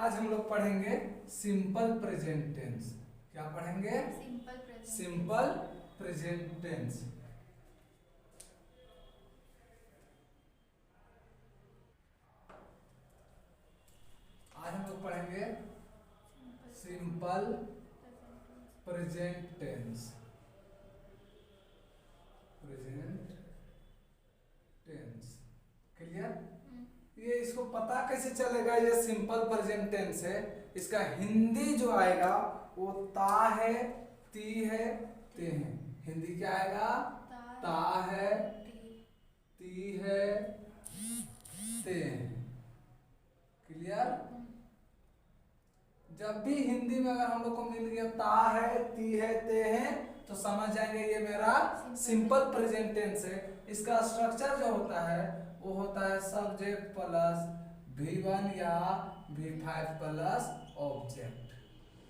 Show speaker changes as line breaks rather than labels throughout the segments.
आज हम लोग पढ़ेंगे सिंपल प्रेजेंट टेंस। क्या पढ़ेंगे? Simple present tense. आज हम लोग पढ़ेंगे simple present tense. Present tense clear? ये इसको पता कैसे चलेगा ये सिंपल प्रेजेंट टेंस है? इसका हिंदी जो आएगा वो ता है, ती है, ते है। हिंदी क्या आएगा? ता है, ती है, ते है। क्लियर? जब भी हिंदी में अगर हम लोग को मिल गया ता है, ती है, ते है, तो समझ जाएंगे ये मेरा सिंपल प्रेजेंट टेंस है। इसका स्ट्रक्चर जो होता है वो होता है सब्जेक्ट प्लस V1 या V5 plus object.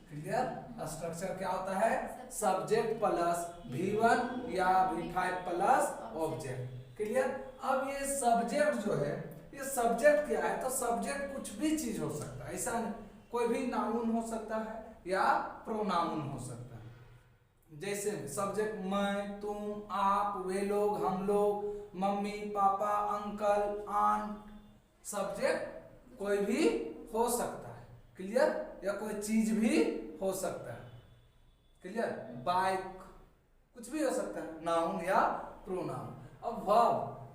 Clear? Structure क्या होता है? सब्जेक्ट प्लस V1 या V5 प्लस ऑब्जेक्ट। क्लियर? अब ये सब्जेक्ट जो है, ये सब्जेक्ट क्या है? तो सब्जेक्ट कुछ भी चीज हो सकता है, ऐसा कोई भी नाउन हो सकता है या प्रोनाउन हो सकता है। जैसे सब्जेक्ट मैं, तुम, आप, वे लोग, हम लोग, मम्मी, पापा, अंकल, आंट। सब्जेक्ट कोई भी हो सकता है। क्लियर? या कोई चीज भी हो सकता है। क्लियर? बाइक, कुछ भी हो सकता है, नाउन या प्रोनाउन। अब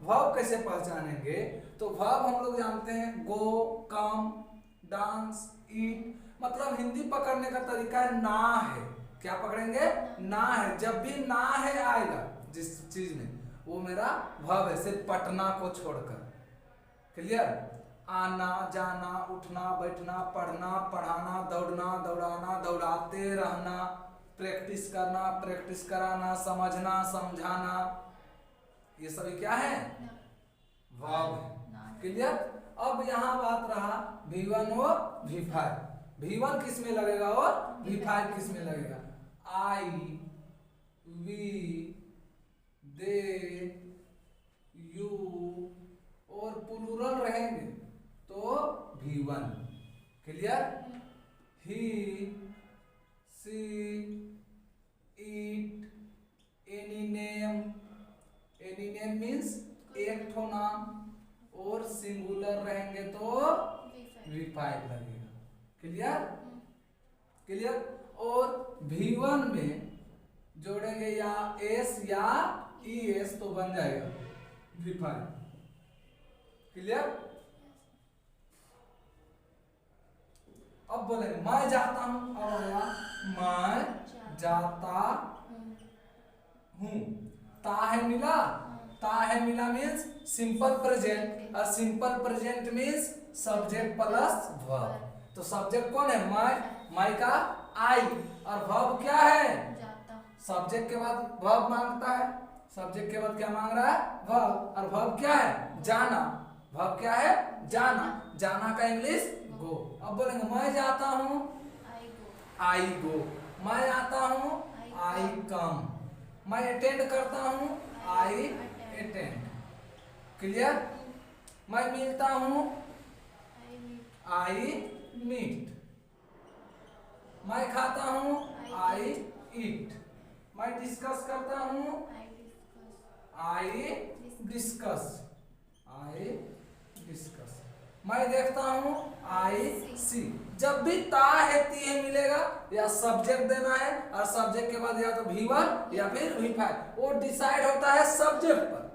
वर्ब कैसे पहचानेंगे? तो वर्ब हम लोग जानते हैं गो, कम, डांस, ईट। मतलब हिंदी पकड़ने का तरीका है ना है। क्या पकड़ेंगे? ना है। जब भी ना है आएगा जिस चीज में, वो मेरा वर्ब है, सिर्फ पटना को छोड़कर। क्लियर? आना, जाना, उठना, बैठना, पढ़ना, पढ़ाना, दौड़ना, दौड़ाना, दौड़ाते रहना, प्रैक्टिस करना, प्रैक्टिस कराना, समझना, समझाना, ये सभी क्या है? वर्ब है। क्लियर? अब यहाँ बात रहा V1 और V5। V1 किस में लगेगा और V5 किस में लगेगा? आई, वी, दे, यू और प्लूरल रहेंगे तो V1। Clear? He, she, it, any name. Any name means एक ठो नाम, और सिंगुलर रहेंगे तो V5 लगेगा। क्लियर? क्लियर? और V1 में जोड़ेंगे या S या ES तो बन जाएगा V5। क्लियर? अब बोलेंगे मैं जाता हूं। अब आया मैं जाता हूं। ता है मिला, ता है मिला मीन्स सिंपल प्रेजेंट, और simple present means subject plus verb. तो सब्जेक्ट कौन है? मैं का आई, और वर्ब क्या है? सब्जेक्ट के बाद वर्ब मांगता है। सब्जेक्ट के बाद क्या मांग रहा है? वर्ब। और वर्ब क्या है? जाना। वर्ब क्या है? जाना। जाना का इंग्लिश गो। अब बोलेंगे मैं जाता हूँ, आई गो। मैं आता हूँ, आई कम। मैं अटेंड करता हूँ, आई अटेंड। क्लियर? मैं मिलता हूँ, आई मीट। मैं खाता हूँ, आई ईट। मैं डिस्कस करता हूँ, आई डिस्कस। I discuss. मैं देखता हूँ, आई सी। जब भी ता है, ती है मिलेगा, या सब्जेक्ट देना है, और सब्जेक्ट के बाद या तो V1 या फिर V5। वो डिसाइड होता है सब्जेक्ट पर।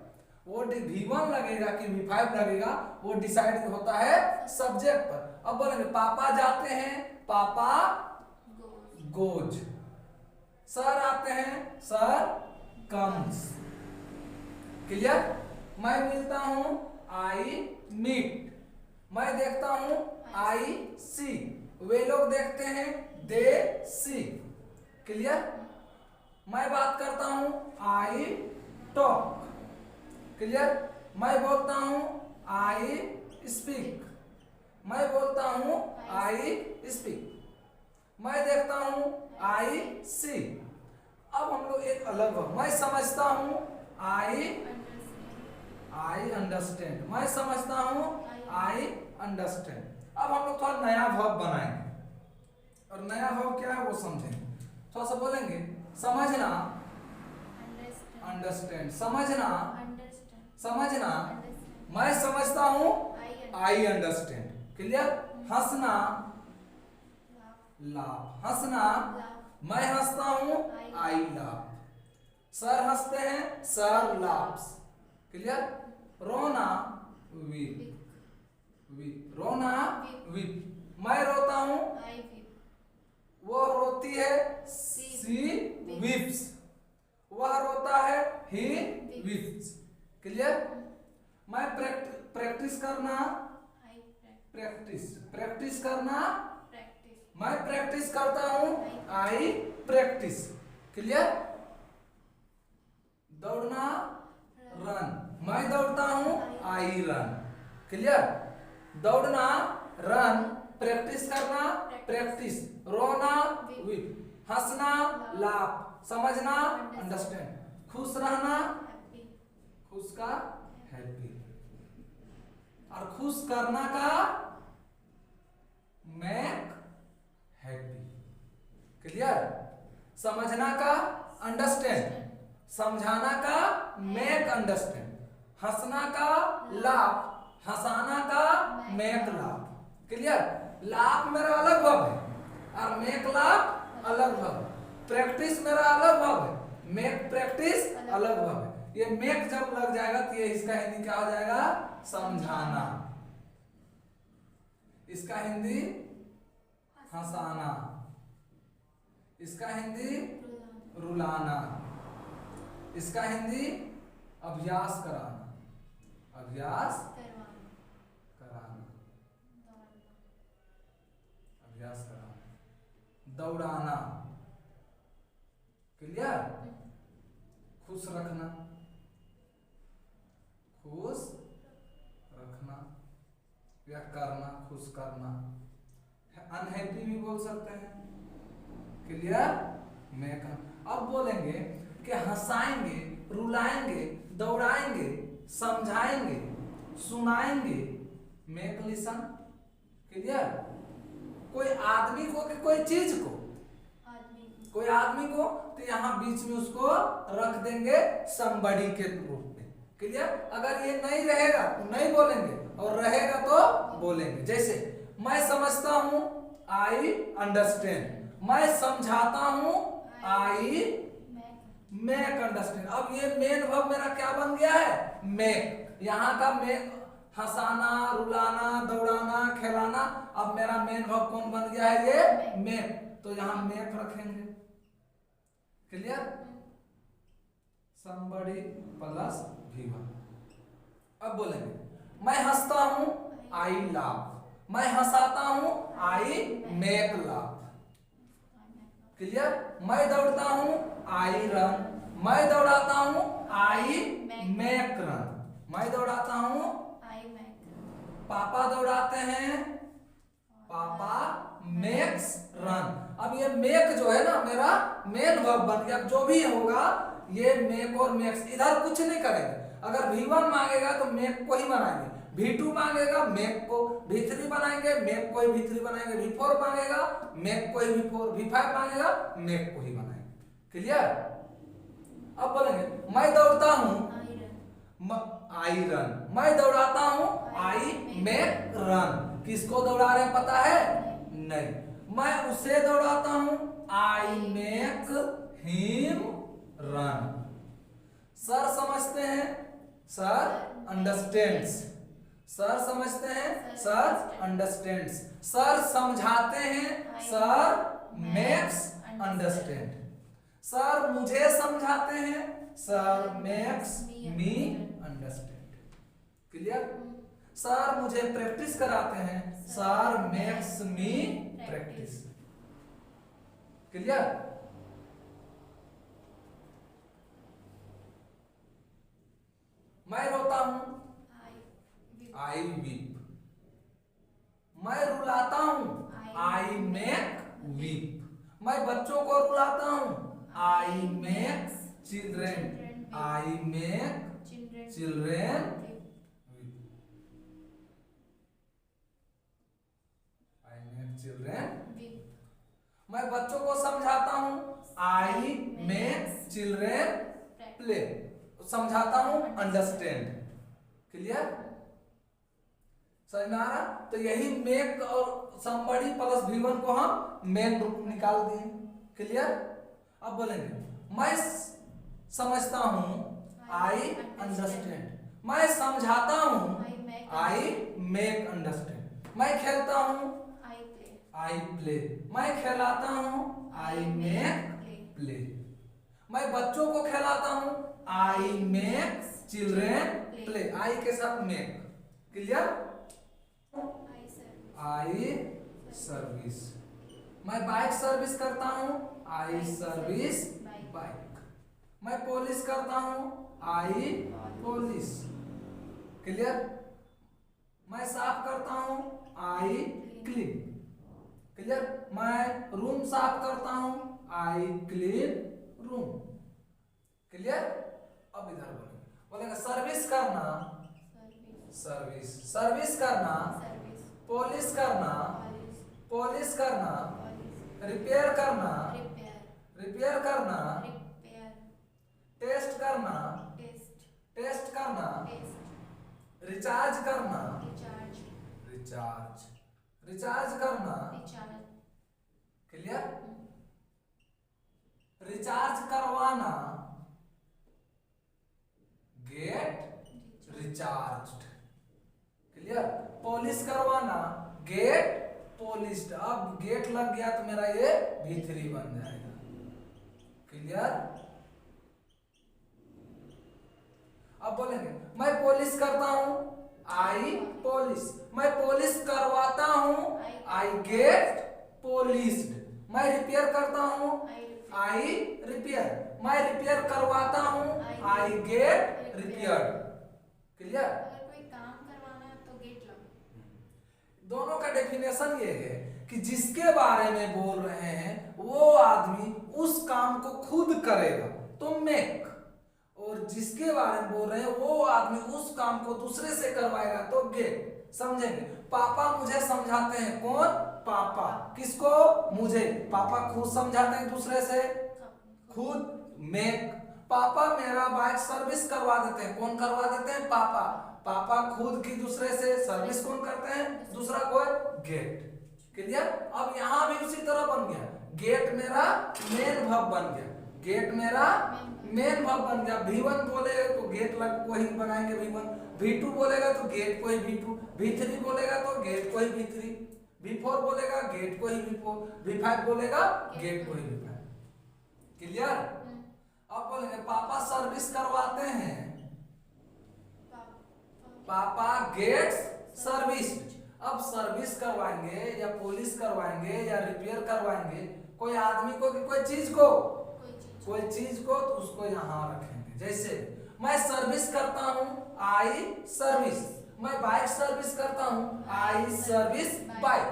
वो V1 लगेगा कि V5 लगेगा, वो डिसाइड होता है सब्जेक्ट पर। अब बोलेंगे पापा जाते हैं, पापा गोज। सर आते हैं, सर कम्स। क्लियर? मैं मिलता हूं, आई मीट। मैं देखता हूं, आई सी। वे लोग देखते हैं, दे सी। क्लियर? मैं बात करता हूं, आई टॉक। क्लियर? मैं बोलता हूं, आई स्पीक। मैं बोलता हूं, आई स्पीक। मैं देखता हूं, आई सी। अब हम लोग एक अलग वर्ब, मैं समझता हूं, आई अंडरस्टैंड। मैं समझता हूं, आई अंडरस्टैंड। अब हम लोग थोड़ा नया वर्ब बनाएंगे, और नया वर्ब क्या है वो समझेंगे। थोड़ा सा बोलेंगे, समझना, अंडरस्टैंड, समझना, समझना, मैं समझता हूँ, आई अंडरस्टैंड, क्लियर। हंसना, लाफ, हंसना, मैं हंसता हूँ, आई लाफ। सर हंसते हैं, सर लाफ्स, क्लियर। रोना, वीप, वीप, रोना, वीप। मैं रोता हूँ, वो रोती है, सी वीप्स। वह रोता है, ही वीप्स, क्लियर। मैं प्रैक्टिस करना, प्रैक्टिस, प्रैक्टिस करना, मैं प्रैक्टिस करता हूँ, आई प्रैक्टिस, क्लियर। दौड़ना, रन, मैं दौड़ता हूँ, आई रन, क्लियर। दौड़ना, रन, प्रैक्टिस करना, प्रैक्टिस। रोना, वीप, हंसना, लाफ, समझना, अंडरस्टैंड। खुश रहना, खुश का हैप्पी, और खुश करना का मेक हैप्पी, क्लियर। समझना का अंडरस्टैंड, समझाना का मेक अंडरस्टैंड, हंसना का लाफ, हंसाना का मेक लाफ, क्लियर। लाफ मेरा अलग वर्ब है और मेक लाफ अलग वर्ब है। प्रैक्टिस मेरा अलग वर्ब है, मेक प्रैक्टिस अलग वर्ब है। ये मेक जब लग जाएगा तो ये इसका हिंदी क्या हो जाएगा, समझाना। इसका हिंदी हंसाना, इसका हिंदी रुलाना, इसका हिंदी अभ्यास कराना, अभ्यास कराना, अभ्यास कराना। दौड़ाना, क्लियर। खुश रखना, खुश रखना या करना, खुश करना। अनहैप्पी भी बोल सकते हैं, क्लियर। मैं अब बोलेंगे कि हंसाएंगे, रुलाएंगे, दौड़ाएंगे, समझाएंगे, सुनाएंगे, मेक लिसन, क्लियर। कोई आदमी को कि कोई चीज को, कोई आदमी को, तो यहाँ बीच में उसको रख देंगे somebody के रूप में, क्लियर। अगर ये नहीं रहेगा तो नहीं बोलेंगे, और रहेगा तो बोलेंगे। जैसे मैं समझता हूँ, आई अंडरस्टैंड, मैं समझाता हूँ, आई मेक अंडरस्टैंड। अब ये मेन वर्ब मेरा क्या बन गया है, मेक। यहाँ का मेक हंसाना, रुलाना, दौड़ाना, खिलाना। अब मेरा मेन वर्ब कौन बन गया है, ये मेक। तो यहाँ मेक रखेंगे, क्लियर। somebody plus V1। अब बोलेंगे, मैं हंसता हूँ, आई लाफ, मैं हंसाता हूँ, आई मेक लाफ, क्लियर। मैं दौड़ता हूँ, आई रन, मैं दौड़ाता हूँ, आई मेक रन, मैं दौड़ाता हूँ, पापा दौड़ाते हैं, पापा मेक्स रन। अब ये मेक जो है ना मेरा मेन वर्ब बन गया। जो भी होगा ये मेक और मेक्स, इधर कुछ नहीं करेंगे। अगर V1 मांगेगा तो मेक को ही बनाएंगे, V2 मांगेगा मेक को, V3 बनाएंगे मेक को ही V3 बनाएंगे, V4 मांगेगा मेक को ही V4, V5 मांगेगा मेक को ही बनाएंगे, क्लियर। अब बोलेंगे, मैं दौड़ता हूँ, आई रन, मैं दौड़ाता हूँ, आई मेक रन। किसको दौड़ा रहे हैं पता है, नहीं। मैं उसे दौड़ाता हूँ, I make him run. Sir समझते हैं, सर अंडरस्टैंड्स, सर समझते हैं, सर अंडरस्टैंड्स। सर समझाते हैं, सर मेक्स अंडरस्टैंड। सर मुझे समझाते हैं, sir makes me understand, clear. Sir मुझे प्रैक्टिस कराते हैं, sir makes me practice, clear. मैं रोता हूं, आई वीप। मैं रुलाता हूं, आई मेक वीप। मैं बच्चों को रुलाता हूं, I make children, I make children. Children मैं बच्चों को समझाता हूँ, आई मेक चिल्ड्रेन प्ले, समझाता हूँ अंडरस्टैंड। क्लियर, समझ में आ रहा? तो यही मेक और somebody प्लस V1 को हम मेन रूप निकाल दिए। क्लियर, अब बोलेंगे मैं समझता हूँ, आई अंडरस्टैंड, मैं समझाता हूँ, आई मेक अंडरस्टैंड, मैं खेलता हूँ, आई प्ले, मैं खिलाता हूँ, आई मेक प्ले, मैं बच्चों को खिलाता हूँ, आई मेक चिल्ड्रेन प्ले, आई के साथ मेक। क्लियर, आई सर्विस, मैं बाइक सर्विस करता हूँ, आई सर्विस बाइक, मैं पॉलिश करता हूँ, आई पॉलिश। क्लियर, मैं साफ करता हूँ, आई क्लीन। क्लियर, मैं रूम साफ करता हूँ, आई क्लीन रूम। क्लियर, अब इधर बोलेंगे सर्विस करना, सर्विस, सर्विस करना, पॉलिश करना, पॉलिश करना, रिपेयर करना, रिपेयर करना, टेस्ट करना, टेस्ट करना, रिचार्ज करना, रिचार्ज, रिचार्ज करना। क्लियर, रिचार्ज करवाना, गेट रिचार्ज्ड। क्लियर, पॉलिश करवाना, गेट पॉलिश्ड। अब गेट लग गया तो मेरा ये V3 बन जाएगा। क्लियर, अब बोलेंगे मैं पॉलिश करता हूं, आई पॉलिश, मैं पॉलिश करवाता हूं, आई गेट पॉलिश्ड, मैं रिपेयर करता हूं, आई रिपेयर, मैं रिपेयर करवाता हूं, आई गेट रिपेयर्ड। क्लियर,
अगर कोई काम करवाना है तो गेट लग।
दोनों का डेफिनेशन ये है कि जिसके बारे में बोल रहे हैं वो आदमी उस काम को खुद करेगा तो मेक, और जिसके बारे में बोल रहे हैं वो आदमी उस काम को दूसरे से करवाएगा तो गेट। समझेंगे, पापा मुझे समझाते हैं, कौन? पापा, किसको? मुझे। पापा खुद समझाते हैं दूसरे से, खुद मेक। पापा मेरा बाइक सर्विस करवा देते हैं, कौन करवा देते हैं? पापा। पापा खुद की दूसरे से सर्विस कौन करते हैं? दूसरा कोई, गेट। क्लियर, अब यहाँ भी उसी तरह बन गया, गेट मेरा मेन वर्ब बन गया, गेट मेरा मेन वर्ब बन गया। V1 बोलेगा तो गेट लग को ही बनाएंगे V1, V2 बोलेगा तो गेट को ही V2, V3 बोलेगा तो गेट को ही V3, V4 बोलेगा गेट को ही V4, V5 बोलेगा गेट को ही V5। क्लियर, अब बोलेंगे पापा सर्विस करवाते हैं, पापा गेट्स सर्विस। अब सर्विस करवाएंगे या पॉलिश करवाएंगे या रिपेयर करवाएंगे कोई आदमी को कि कोई चीज को, कोई चीज को, तो उसको यहाँ रखेंगे। जैसे मैं सर्विस करता हूँ, आई सर्विस, मैं बाइक सर्विस करता हूँ, आई सर्विस बाइक,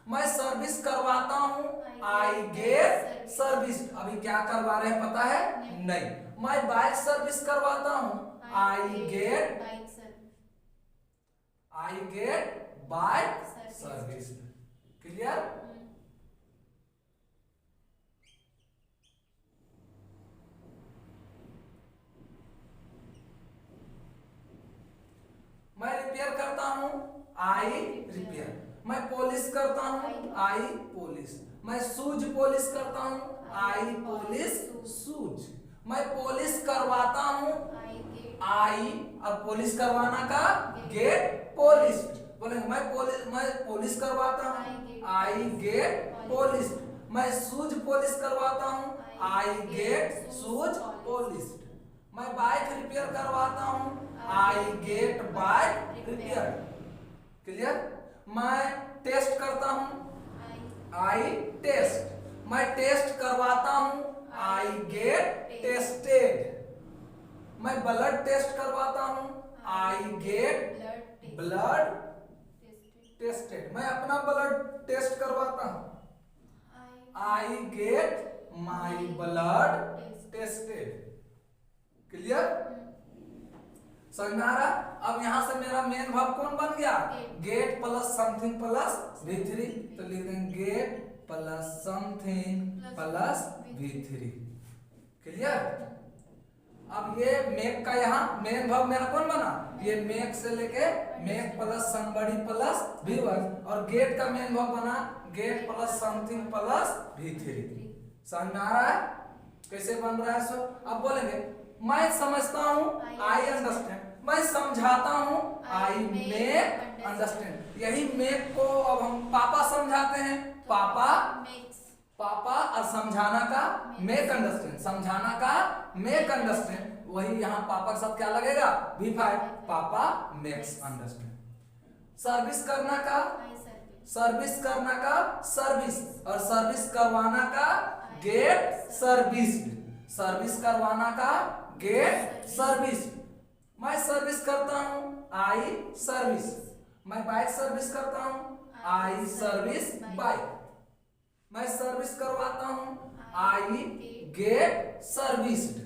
मैं सर्विस करवाता हूँ, आई गेट सर्विस। अभी क्या करवा रहे हैं पता है? नहीं। मैं बाइक सर्विस करवाता हूँ, I get bike service. Clear, मैं रिपेयर करता हूँ, आई रिपेयर, मैं पॉलिश करता हूँ, आई पॉलिश, मैं शूज पॉलिश करता हूँ, आई पॉलिश शूज, मैं पॉलिश करवाता हूँ, आई, अब पॉलिश करवाना का गेट पॉलिश। बोलेंगे मैं पॉलिश करवाता हूँ, आई गेट पॉलिश, मैं शूज पॉलिश करवाता हूँ, आई गेट शूज पॉलिश, मैं बाइक रिपेयर करवाता हूँ, I get bike repair. Clear, मैं टेस्ट करता हूँ, आई टेस्ट, मैं टेस्ट करवाता हूँ, आई गेट टेस्टेड, मैं ब्लड टेस्ट करवाता हूँ, आई गेट ब्लड टेस्टेड, मैं अपना ब्लड टेस्ट करवाता हूँ, I get my blood tested. Clear, समझ में आ रहा? अब यहाँ से मेरा मेन वर्ब कौन बन गया? Gate plus something plus V3, तो लिख देंगे gate plus something plus V3। Clear? अब ये मेक का यहाँ मेन वर्ब मेरा कौन बना? ये मेक से लेके make plus somebody plus V1, और गेट का मेन वर्ब बना gate plus something plus V3। समझ में आ रहा है कैसे बन रहा है? सो अब बोलेंगे मैं समझता हूँ, आई अंडरस्टैंड। मैं समझाता हूँ, आई मेक अंडरस्टैंड। यही मेक को अब हम पापा समझाते हैं, पापा पापा, और समझाना का मेक अंडरस्टैंड, समझाना का मेक अंडरस्टैंड। वही यहाँ पापा के साथ क्या लगेगा? V5, पापा मेक्स अंडरस्टैंड। सर्विस करना का सर्विस करना का सर्विस, और सर्विस करवाना का गेट सर्विस्ड, सर्विस करवाना का गेट सर्विस। मैं सर्विस करता हूँ, आई सर्विस। मैं बाइक सर्विस करता हूँ, आई सर्विस बाइक। मैं सर्विस करवाता हूँ, आई गेट सर्विस्ड।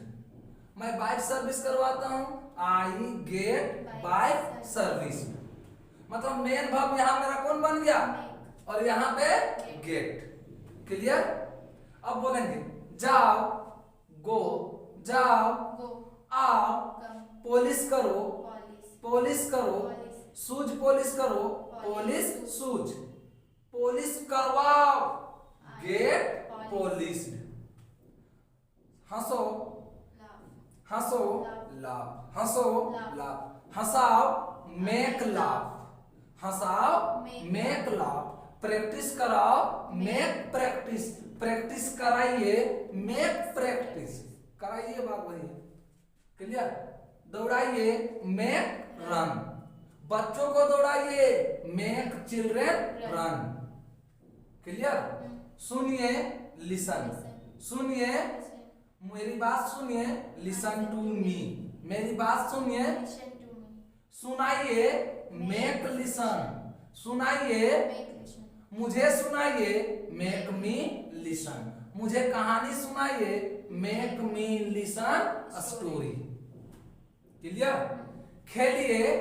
मैं बाइक सर्विस करवाता हूँ, आई गेट बाइक सर्विस्ड। मतलब मेन वर्ब यहाँ मेरा कौन बन गया? और यहाँ पे गेट। क्लियर? अब बोलेंगे जाओ, गो, जाओ, आओ, पॉलिश करो, पॉलिश करो, शूज पॉलिश करो, पॉलिश शूज, पॉलिश करवाओ, गेट पॉलिश्ड। हंसो, हंसो, लाभ, हंसो, लाभ, हंसाओ, मेक लाभ, हंसाओ, मेक लाभ। प्रैक्टिस कराओ, मेक प्रैक्टिस, प्रैक्टिस कराइए, मेक प्रैक्टिस, कराइए बात वही। क्लियर? दौड़ाइए, मेक रन। बच्चों को दौड़ाइए, मेक चिल्ड्रेन रन। क्लियर? सुनिए, लिसन, सुनिए, मेरी बात सुनिए, लिसन टू मी, मेरी बात सुनिए। सुनाइए, मेक लिसन, सुनाइए, मुझे सुनाइए, मेक मी लिसन, मुझे कहानी सुनाइए, make me listen story. Clear? खेलिए,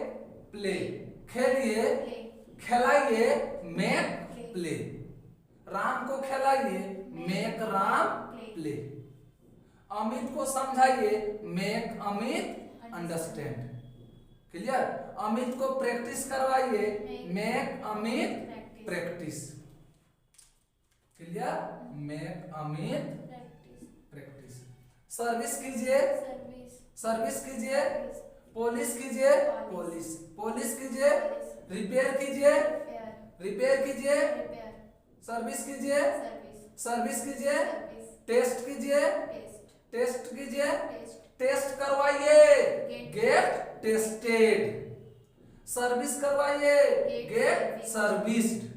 प्ले, खेलिए, खिलाइए, मेक प्ले। राम को खिलाइए, मेक राम प्ले। अमित को समझाइए, make Amit understand. Clear? Amit को प्रैक्टिस करवाइए, make Amit practice. Clear? Make Amit practice. Service कीजिए, सर्विस कीजिए, पॉलिश कीजिए, पॉलिश, पॉलिश कीजिए, रिपेयर कीजिए, रिपेयर कीजिए, सर्विस कीजिए, सर्विस कीजिए, टेस्ट कीजिए, टेस्ट कीजिए, टेस्ट करवाइए, गेट टेस्टेड। सर्विस करवाइए, गेट सर्विस्ड।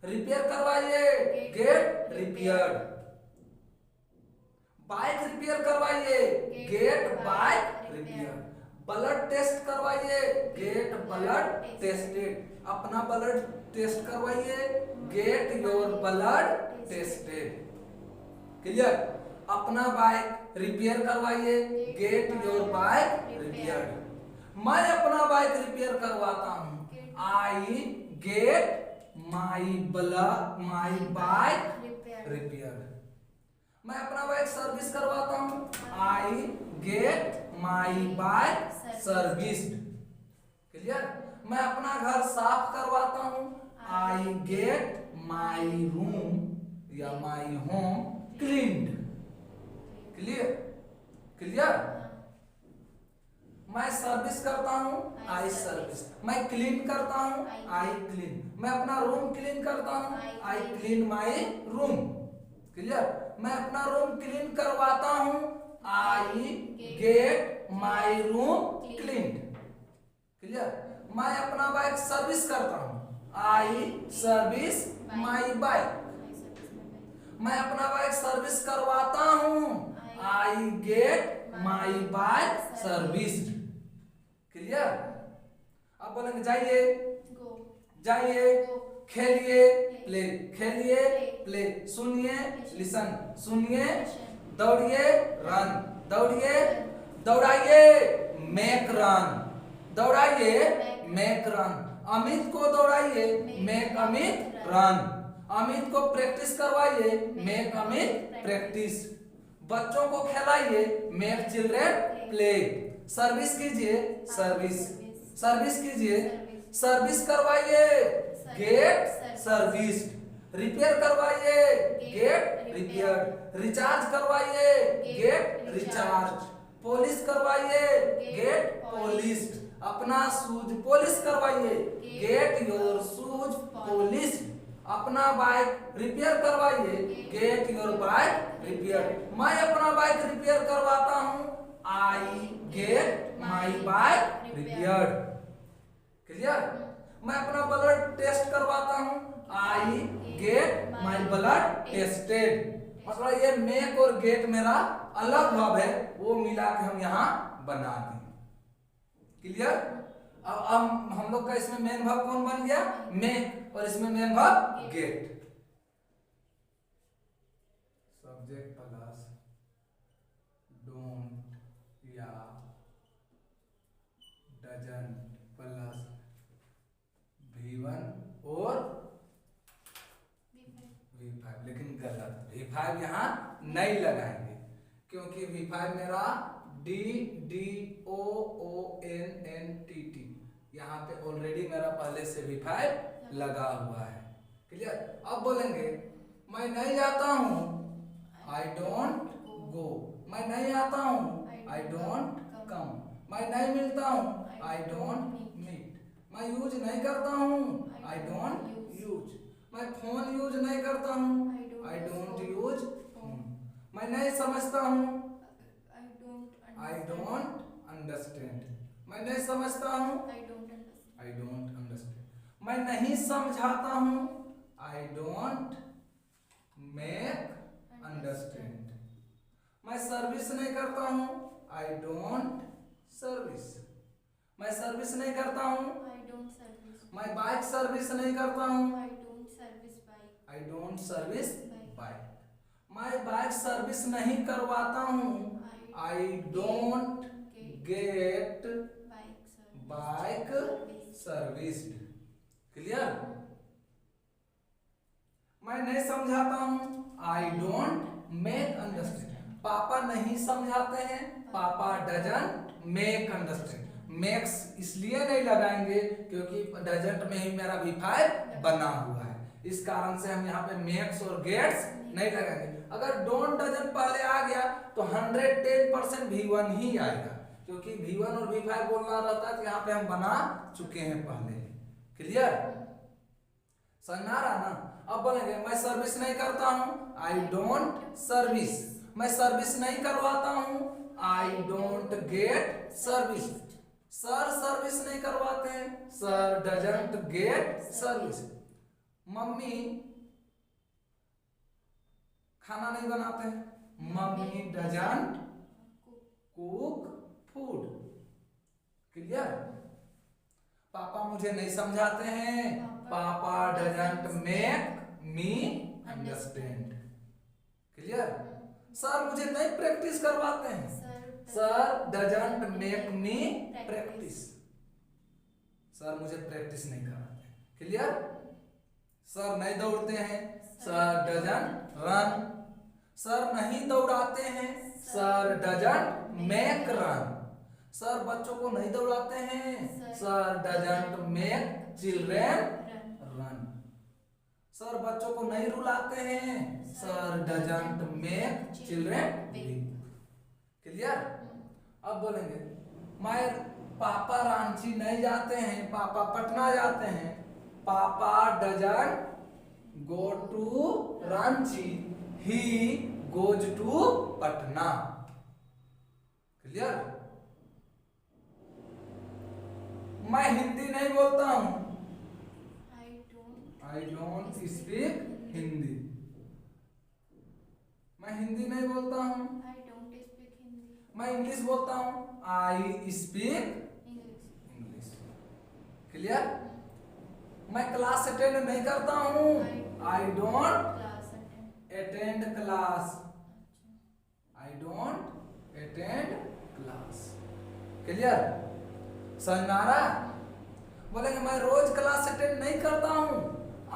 रिपेयर करवाइए, गेट रिपेयर्ड। बाइक रिपेयर करवाइए, get bike repair. Blood test करवाइए, गेट ब्लड टेस्टेड। अपना ब्लड टेस्ट करवाइए, get your blood tested. Clear? अपना बाइक रिपेयर करवाइए, गेट योर बाइक रिपेयर्ड। मैं अपना बाइक रिपेयर करवाता हूँ, I get my bike repaired. मैं अपना बाइक सर्विस करवाता हूँ, I get my bike serviced. Clear? मैं अपना घर साफ करवाता हूँ, आई गेट माई रूम या my home cleaned. Clear? Clear? मैं सर्विस करता हूँ, आई सर्विस। मैं क्लीन करता हूँ, आई क्लीन। मैं अपना रूम क्लीन करता हूँ, I clean my room. Clear? मैं अपना रूम क्लीन करवाता हूँ, I get my room cleaned. Clear? मैं अपना बाइक सर्विस करता हूँ, आई सर्विस माई बाइक। मैं अपना बाइक सर्विस करवाता हूँ, I get my bike serviced. Clear? अब बोलेंगे जाइए, जाइए, खेलिए, प्ले, खेलिए, प्ले। सुनिए, लिसन, सुनिए, दौड़िए, रन, दौड़िए, दौड़ाइए, मेक रन। दौड़ाइए, मेक रन। अमित को दौड़ाइए, मेक अमित रन। अमित को प्रैक्टिस करवाइए, मेक अमित प्रैक्टिस। बच्चों को खिलाइए, मेक चिल्ड्रेन प्ले। सर्विस कीजिए, सर्विस। सर्विस कीजिए, सर्विस करवाइए, गेट सर्विस्ड। रिपेयर करवाइए, गेट रिपेयर्ड। रिचार्ज करवाइए, गेट रिचार्ज। पॉलिश करवाइए, गेट पॉलिश्ड। अपना शूज पॉलिश करवाइए, गेट योर शूज पॉलिश्ड। अपना बाइक रिपेयर करवाइए, गेट योर बाइक रिपेयर। मैं अपना बाइक रिपेयर करवाता हूँ, I get my bike repaired. Clear? मैं अपना ब्लड टेस्ट करवाता हूँ, I get my blood tested. मतलब ये मेक और गेट मेरा अलग वर्ब है, वो मिला के हम यहाँ बना दें। क्लियर? अब हम लोग का इसमें मेन वर्ब कौन बन गया? मेक। और इसमें main verb get. Subject plus don't या डजंट प्लस V1 और V5, लेकिन गलत। V5 यहाँ नहीं लगाएंगे क्योंकि V5 मेरा DDOONNTT यहाँ पे ऑलरेडी मेरा पहले से V5 लगा हुआ है। क्लियर? अब बोलेंगे मैं नहीं जाता हूँ, I don't go। मैं नहीं आता हूँ, I don't come। मैं नहीं मिलता हूँ, I don't meet। मैं यूज नहीं करता हूँ, I don't use। मैं फोन यूज नहीं करता हूँ, I don't use फोन। मैं नहीं समझता हूँ, I don't understand। मैं नहीं समझता हूँ, I don't understand। मैं नहीं समझाता हूँ, I don't make understand। मैं सर्विस नहीं करता हूँ, I don't सर्विस। मैं सर्विस नहीं करता हूँ, मैं बाइक सर्विस नहीं करता हूँ, I don't सर्विस बाइक। मैं बाइक सर्विस नहीं करवाता हूँ, I don't get bike serviced. Clear? मैं नहीं समझाता हूँ, I don't make understand। पापा नहीं समझाते हैं, पापा doesn't make understand। मेक्स इसलिए नहीं लगाएंगे क्योंकि डजंट में ही मेरा V5 बना हुआ है, इस कारण से हम यहाँ पे मेक्स और गेट्स नहीं लगाएंगे। अगर डोंट डजंट पहले आ गया तो 110% V1 ही आएगा, क्योंकि V1 और V5 बोलना रहता है तो यहाँ पे हम बना चुके हैं पहले। क्लियर? समझ आ रहा ना? अब बोलेंगे मैं सर्विस नहीं करता हूँ, I don't सर्विस। मैं सर्विस नहीं करवाता हूँ, I don't get service. Sir service नहीं करवाते हैं, sir doesn't get service. Mummy खाना नहीं बनाते हैं, mummy doesn't cook food. Clear? पापा मुझे नहीं समझाते हैं, पापा doesn't make me understand. Clear? Sir मुझे नहीं प्रैक्टिस करवाते हैं, sir doesn't make me practice. Sir मुझे प्रैक्टिस नहीं कराते। क्लियर? सर नहीं दौड़ते हैं, सर डजंट रन। सर नहीं दौड़ाते हैं, sir doesn't make run. Sir बच्चों को नहीं दौड़ाते हैं, sir doesn't make children run. Sir बच्चों को नहीं रुलाते हैं, sir doesn't make children weep. Clear? अब बोलेंगे मैं पापा रांची नहीं जाते हैं, पापा पटना जाते हैं, पापा doesn't go to Ranchi, he goes to Patna. Clear? मैं हिंदी नहीं बोलता हूँ, I don't speak हिंदी। मैं हिंदी नहीं बोलता हूँ, मैं इंग्लिश बोलता हूँ, I speak इंग्लिश। क्लियर? मैं क्लास अटेंड नहीं करता हूँ, I don't attend class, I don't attend class. Clear? समझ में आ रहा है? बोलेंगे मैं रोज क्लास अटेंड नहीं करता हूं,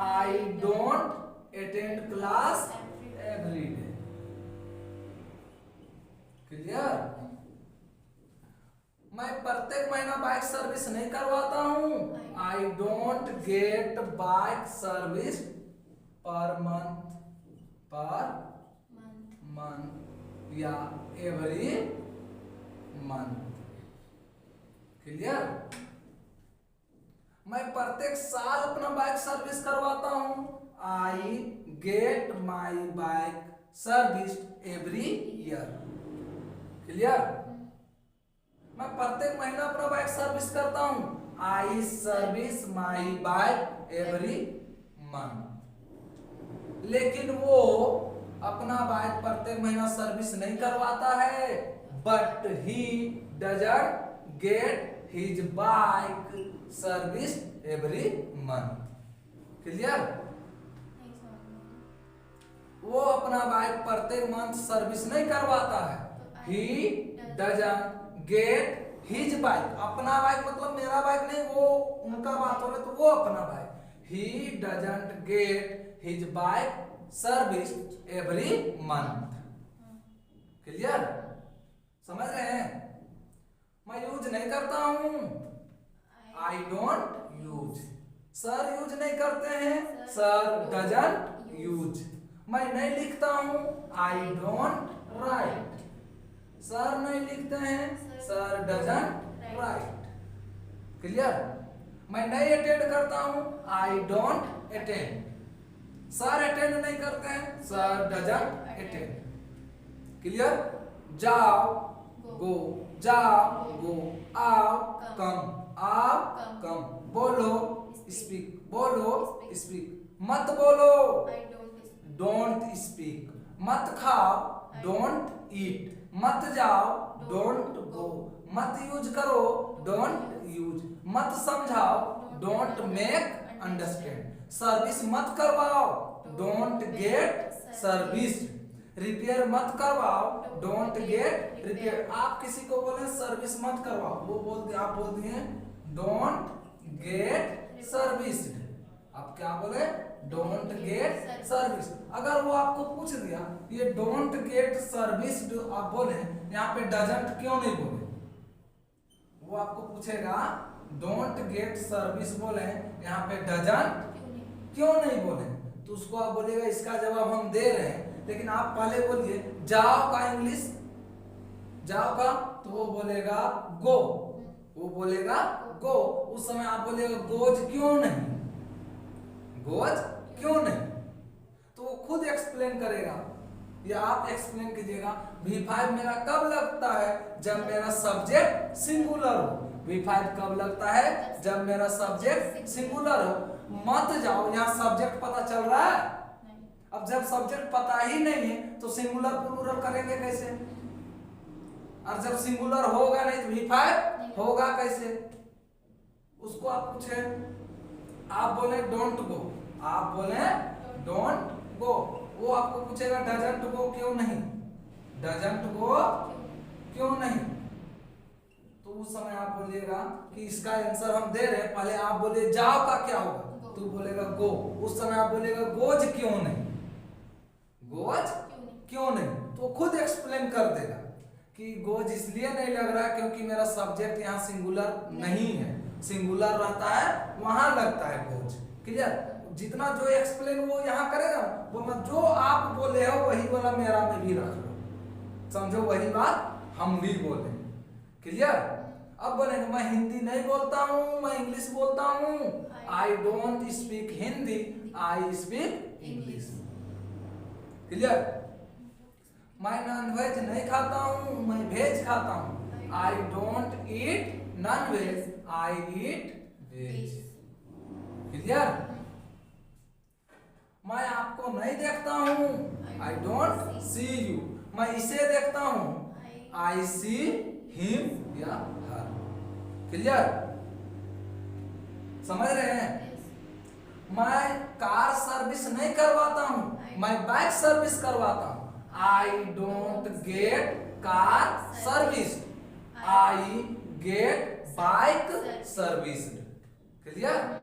I don't attend class every day. Clear? मैं प्रत्येक महीना बाइक सर्विस नहीं करवाता हूं, I don't get bike service per month या एवरी मंथ। क्लियर? मैं प्रत्येक साल अपना बाइक सर्विस करवाता हूं, I get my bike service every year. Clear? मैं प्रत्येक महीना अपना बाइक सर्विस करता हूं, आई service my bike every month. लेकिन वो अपना बाइक प्रत्येक महीना सर्विस नहीं करवाता है, but he doesn't get his bike service every month. Clear? वो अपना बाइक प्रत्येक मंथ सर्विस नहीं करवाता है, he doesn't get his bike, अपना बाइक मतलब मेरा बाइक नहीं, वो उनका बात हो रहा है तो वो अपना bike, he doesn't get his bike service every month. Clear? समझ रहे हैं? मैं यूज नहीं करता हूं, I don't use. Sir use नहीं करते हैं, सर डजंट यूज। मैं नहीं लिखता हूं, आई डोंट राइट। सर नहीं लिखते हैं, सर डजंट राइट। क्लियर? मैं नहीं अटेंड करता हूं, I don't attend. Sir attend नहीं करते हैं, सर डजंट अटेंड। क्लियर? जाओ गो, जाओ गो, आओ कम, आओ कम, बोलो स्पीक, बोलो स्पीक, मत बोलो डोंट स्पीक, मत खाओ डोंट ईट, मत जाओ डोंट गो, मत यूज करो डोंट यूज, मत समझाओ डोंट मेक अंडरस्टैंड, सर्विस मत करवाओ डोंट गेट सर्विस, रिपेयर मत करवाओ डोंट गेट रिपेयर। आप किसी को बोले सर्विस मत करवाओ, वो बोलते आप बोलते हैं डोंट गेट सर्विस। आप क्या बोले? Don't get service. अगर वो आपको पूछ दिया ये डोंट गेट सर्विस आप बोले, यहाँ पे डजंट क्यों नहीं बोले? वो आपको पूछेगा डोंट गेट सर्विस बोले, यहाँ पे डजंट क्यों नहीं बोले? तो उसको आप बोलेगा इसका जवाब हम दे रहे हैं, लेकिन आप पहले बोलिए जाओ का इंग्लिश, जाओ का, तो वो बोलेगा गो, वो बोलेगा गो। उस समय आप बोलेगा गोज क्यों नहीं, गोज क्यों नहीं, तो वो खुद एक्सप्लेन करेगा या आप एक्सप्लेन कीजिएगा। V5 मेरा कब लगता है? जब मेरा सब्जेक्ट सिंगुलर हो। V5 कब लगता है? जब मेरा सब्जेक्ट सिंगुलर हो। मत जाओ, यहाँ सब्जेक्ट पता चल रहा है? अब जब सब्जेक्ट पता ही नहीं है तो सिंगुलर प्लूरल करेंगे कैसे? और जब सिंगुलर होगा नहीं तो V5 होगा कैसे? उसको आप पूछे, आप बोले डोंट गो, आप बोले डोंट गो, वो आपको पूछेगा डजंट गो क्यों नहीं, डजंट गो क्यों नहीं, तो उस समय आप बोलिएगा कि इसका आंसर हम दे रहे हैं, पहले आप बोलिए जाओ का क्या होगा, तो बोलेगा गो। उस समय आप बोलिएगा गोज क्यों नहीं, गोज क्यों नहीं, तो खुद एक्सप्लेन कर देगा कि गोज इसलिए नहीं लग रहा है क्योंकि मेरा सब्जेक्ट यहाँ सिंगुलर नहीं है, सिंगुलर रहता है वहां लगता है गोज। क्लियर? जितना जो एक्सप्लेन वो यहाँ करेगा वो मत, जो आप बोले हो वही वाला मेरा में भी रख लो, समझो वही बात हम भी बोले। क्लियर? अब बोलेंगे मैं हिंदी नहीं बोलता हूँ, मैं इंग्लिश बोलता हूँ, I don't speak Hindi, I speak English. Clear? मैं नॉन वेज नहीं खाता हूँ, मैं वेज खाता हूँ, I don't eat non veg, I eat veg. Clear? मैं आपको नहीं देखता हूँ, आई डोंट सी यू, मैं इसे देखता हूँ, आई सी हिम या हर। क्लियर? समझ रहे हैं? मैं कार सर्विस नहीं करवाता हूँ, मैं बाइक सर्विस करवाता हूँ, I don't get car service, I get bike serviced. Clear?